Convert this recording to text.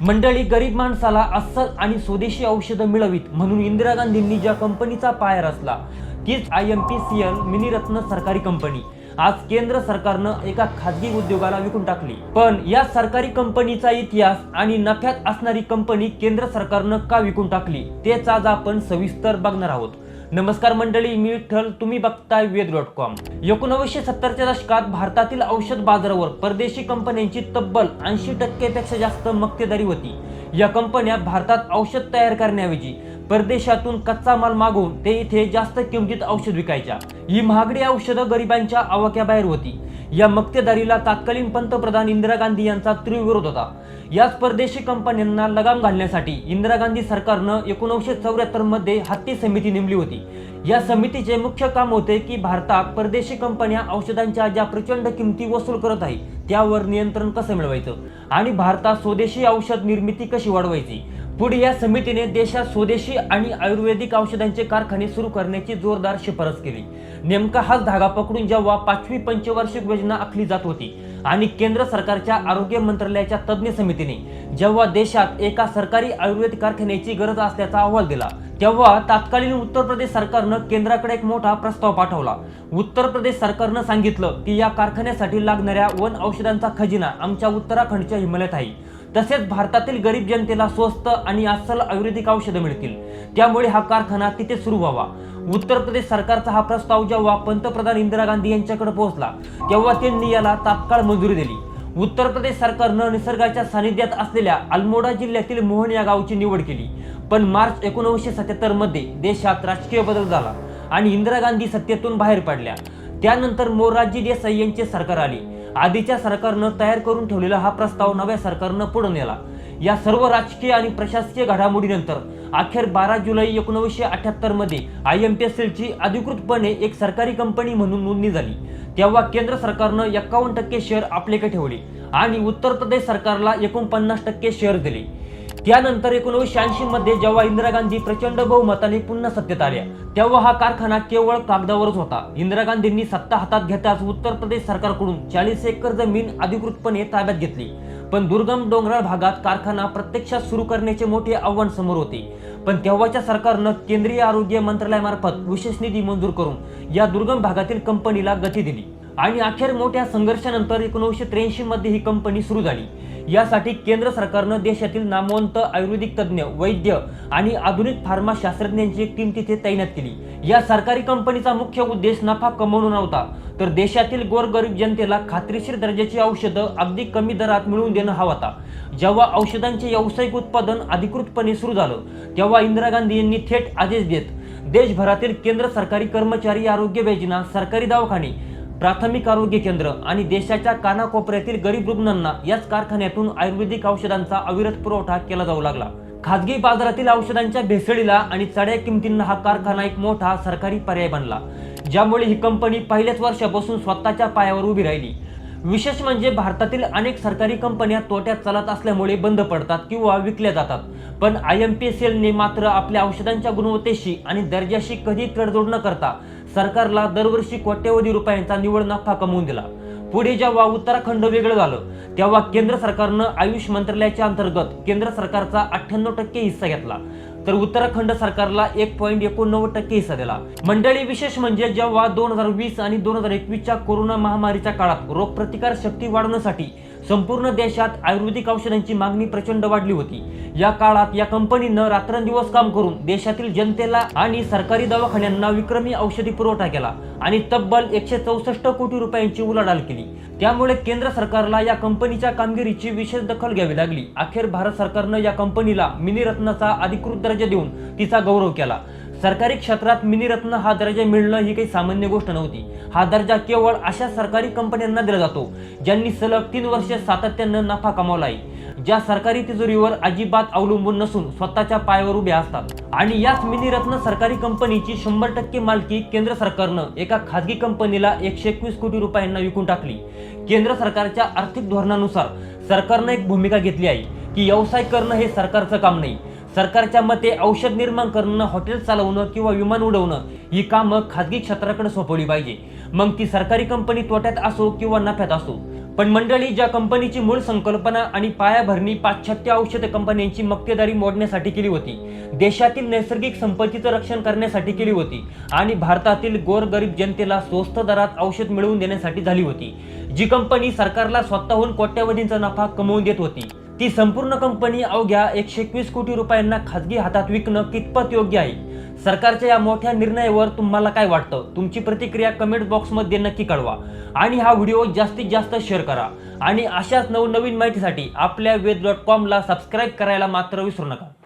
मंडळी, गरीब माणसाला अस्सल आणि स्वदेशी औषधं मिळवीत म्हणून इंदिरा गांधींनी ज्या कंपनीचा पाया रचला तीच IMPCL मिनीरत्न सरकारी कंपनी आज केंद्र सरकारनं एका खाजगी उद्योगाला विकून टाकली। पण या सरकारी कंपनीचा इतिहास आणि नफ्यात असणारी कंपनी केंद्र सरकारनं का विकून टाकली तेच आज आपण सविस्तर बघणार आहोत। नमस्कार मंडळी, मी विठ्ठल, तुम्ही बघताय वेद.com। 1970च्या दशकात भारतातील औषध बाजारावर परदेशी कंपन्यांची तब्बल 80% पेक्षा जास्त मक्तेदारी होती। या कंपन्या भारतात औषध तयार करण्याऐवजी परदेशातून कच्चा माल मागवून ते इथे जास्त किमतीत औषध विकायच्या। ही महागडी औषधं गरिबांच्या आवाक्याबाहेर होती। या मक्तेदारीला तत्कालीन पंतप्रधान इंदिरा गांधी यांचा तीव्र विरोध होता। याच परदेशी कंपन्यांना लगाम घालण्यासाठी इंदिरा गांधी सरकारनं 1974 मध्ये हत्ती समिती नेमली होती। या समितीचे मुख्य काम होते की भारतात परदेशी कंपन्या औषधांच्या ज्या प्रचंड किमती वसूल करत आहेत त्यावर नियंत्रण कसं मिळवायचं आणि भारतात स्वदेशी औषध निर्मिती कशी वाढवायची। पुढे या समितीने देशात स्वदेशी आणि आयुर्वेदिक औषधांचे कारखाने सुरू करण्याची जोरदार शिफारस केली। नेमका हाच धागा पकडून जेव्हा 5वी पंचवार्षिक योजना आखली जात होती आणि केंद्र सरकारच्या आरोग्य मंत्रालयाच्या तज्ञ समितीने जेव्हा देशात एका सरकारी आयुर्वेद कारखान्याची गरज असल्याचा अहवाल दिला तेव्हा तत्कालीन उत्तर प्रदेश सरकारनं केंद्राकडे एक मोठा प्रस्ताव पाठवला। उत्तर प्रदेश सरकारनं सांगितलं की या कारखान्यासाठी लागणाऱ्या वन औषधांचा खजिना आमच्या उत्तराखंडच्या हिमालयात आहे। तसेच भारतातील गरीब जनतेला स्वस्त आणि अस्सल आयुर्वेदिक औषधं मिळतील, त्यामुळे हा कारखाना तिथे सुरू व्हावा। उत्तर प्रदेश सरकारचा हा प्रस्ताव जेव्हा पंतप्रधान इंदिरा गांधी यांच्याकडे पोहोचला तेव्हा त्यांनी याला तात्काळ मंजुरी दिली। उत्तर प्रदेश सरकारनं निसर्गाच्या सानिध्यात असलेल्या अल्मोडा जिल्ह्यातील मोहन या गावची निवड केली। पण मार्च 1977 मध्ये देशात राजकीय बदल झाला आणि इंदिरा गांधी सत्तेतून बाहेर पडल्या। त्यानंतर मोरारजी देसाई यांचे सरकार आले। आधीच्या सरकारनं तयार करून ठेवलेला हा प्रस्ताव नव्या सरकारनं पुढे नेला। या सर्व राजकीय आणि प्रशासकीय घडामोडीनंतर अखेर 12 जुलै 1978 मध्ये IMPCL ची अधिकृतपणे एक सरकारी कंपनी म्हणून नोंदणी झाली। तेव्हा केंद्र सरकारनं 51% शेअर आपल्याकडे ठेवले आणि उत्तर प्रदेश सरकारला 49% शेअर दिले। त्यानंतर 1980 मध्ये जेव्हा इंदिरा गांधी प्रचंड बहुमताने पुन्हा सत्तेत आल्या तेव्हा हा कारखाना केवळ कागदावरच होता। इंदिरा गांधींनी सत्ता हातात घेताच उत्तर प्रदेश सरकारकडून 40 एकर जमीन अधिकृतपणे ताब्यात घेतली। पण दुर्गम डोंगराळ भागात कारखाना प्रत्यक्षात सुरू करण्याचे मोठे आव्हान समोर होते। पण तेव्हाच्या सरकारनं केंद्रीय आरोग्य मंत्रालयामार्फत विशेष निधी मंजूर करून या दुर्गम भागातील कंपनीला गती दिली आणि अखेर मोठ्या संघर्षानंतर 1983 मध्ये ही कंपनी सुरू झाली। यासाठी केंद्र सरकारनं देशातील नामवंत आयुर्वेदिक तज्ञ, वैद्य आणि आधुनिक फार्मा शास्त्रज्ञांची एक टीम तिथे तैनात केली। या सरकारी कंपनीचा मुख्य उद्देश नफा कमवणं नव्हता, तर देशातील गोरगरीब जनतेला खात्रीशीर दर्जाची औषधं अगदी कमी दरात मिळवून देणं हा होता। जेव्हा औषधांचे व्यावसायिक उत्पादन अधिकृतपणे सुरू झालं तेव्हा इंदिरा गांधी यांनी थेट आदेश देत देशभरातील केंद्र सरकारी कर्मचारी, आरोग्य योजना, सरकारी दवाखाने, प्राथमिक आरोग्य केंद्र आणि देशाच्या कानाकोपऱ्यातील गरीब रुग्णांना याच कारखान्यातून आयुर्वेदिक औषधांचा अविरत पुरवठा केला जाऊ लागला। खाजगी बाजारातील औषधांच्या भेसळीला आणि चढ्या किमतींना हा कारखाना एक मोठा सरकारी पर्याय बनला, ज्यामुळे ही कंपनी पहिल्याच वर्षापासून स्वतःच्या पायावर उभी राहिली। विशेष म्हणजे भारतातील अनेक सरकारी कंपन्या तोट्यात चालत असल्यामुळे बंद पडतात किंवा विकल्या जातात, पण IMPCL ने मात्र आपल्या औषधांच्या गुणवत्तेशी आणि दर्जाशी कधी तडजोड न करता सरकारला दरवर्षी कोट्यवधी रुपयांचा निव्वळ नफा कमवून दिला। पुढे जेव्हा उत्तराखंड वेगळं झालं तेव्हा केंद्र सरकारनं आयुष मंत्रालयाच्या अंतर्गत केंद्र सरकारचा 98% हिस्सा घेतला, तर उत्तराखंड सरकारला 1.89% हिस्सा दिला। मंडळी, विशेष म्हणजे जेव्हा 2020 आणि 2021च्या कोरोना महामारीच्या काळात रोगप्रतिकार शक्ती वाढवण्यासाठी संपूर्ण देशात आयुर्वेदिक औषधांची मागणी प्रचंड वाढली होती, या काळात या कंपनीनं रात्रंदिवस काम करून देशातील जनतेला आणि सरकारी दवाखान्यांना विक्रमी औषधी पुरवठा केला आणि तब्बल 164 कोटी रुपयांची उलाढाल केली। त्यामुळे केंद्र सरकारला या कंपनीच्या कामगिरीची विशेष दखल घ्यावी लागली। अखेर भारत सरकारनं या कंपनीला मिनीरत्नचा अधिकृत दर्जा देऊन तिचा गौरव केला। सरकारी क्षेत्रात मिनीरत्न हा दर्जा मिळणं ही काही सामान्य गोष्ट नव्हती। हा दर्जा केवळ अशा सरकारी कंपन्यांना दिला जातो ज्यांनी सलग 3 वर्षे सातत्यानं नफा कमावला आहे, ज्या सरकारी तिजोरीवर अजिबात अवलंबून नसून स्वतःच्या पायावर उभ्या असतात। आणि याच मिनीरत्न सरकारी कंपनीची 100% मालकी केंद्र सरकारनं एका खाजगी कंपनीला 121 कोटी रुपयांना विकून टाकली। केंद्र सरकारच्या आर्थिक धोरणानुसार सरकारनं एक भूमिका घेतली आहे की व्यवसाय करणं हे सरकारचं काम नाही। सरकारच्या मते औषध निर्माण करणं, हॉटेल चालवणं किंवा विमान उडवणं ही कामं खाजगी क्षेत्राकडे सोपवली पाहिजे, मग ती सरकारी कंपनी तोट्यात असो किंवा नफ्यात असो। पण मंडळी, ज्या कंपनीची मूळ संकल्पना आणि पायाभरणी पाश्चात्य औषध कंपन्यांची मक्तेदारी मोडण्यासाठी केली होती, देशातील नैसर्गिक संपत्तीचं रक्षण करण्यासाठी केली होती आणि भारतातील गोरगरीब जनतेला स्वस्त दरात औषध मिळवून देण्यासाठी झाली होती, जी कंपनी सरकारला स्वतःहून कोट्यवधींचा नफा कमवून देत होती, ती संपूर्ण कंपनी अवघ्या 121 कोटी रुपयांना खासगी हातात विकणं कितपत योग्य आहे? सरकारच्या या मोठ्या निर्णयावर तुम्हाला काय वाटतं? तुमची प्रतिक्रिया कमेंट बॉक्समध्ये नक्की कळवा आणि हा व्हिडिओ जास्तीत जास्त शेअर करा आणि अशाच नवनवीन माहितीसाठी आपल्या वेद.com ला सबस्क्राईब करायला मात्र विसरू नका.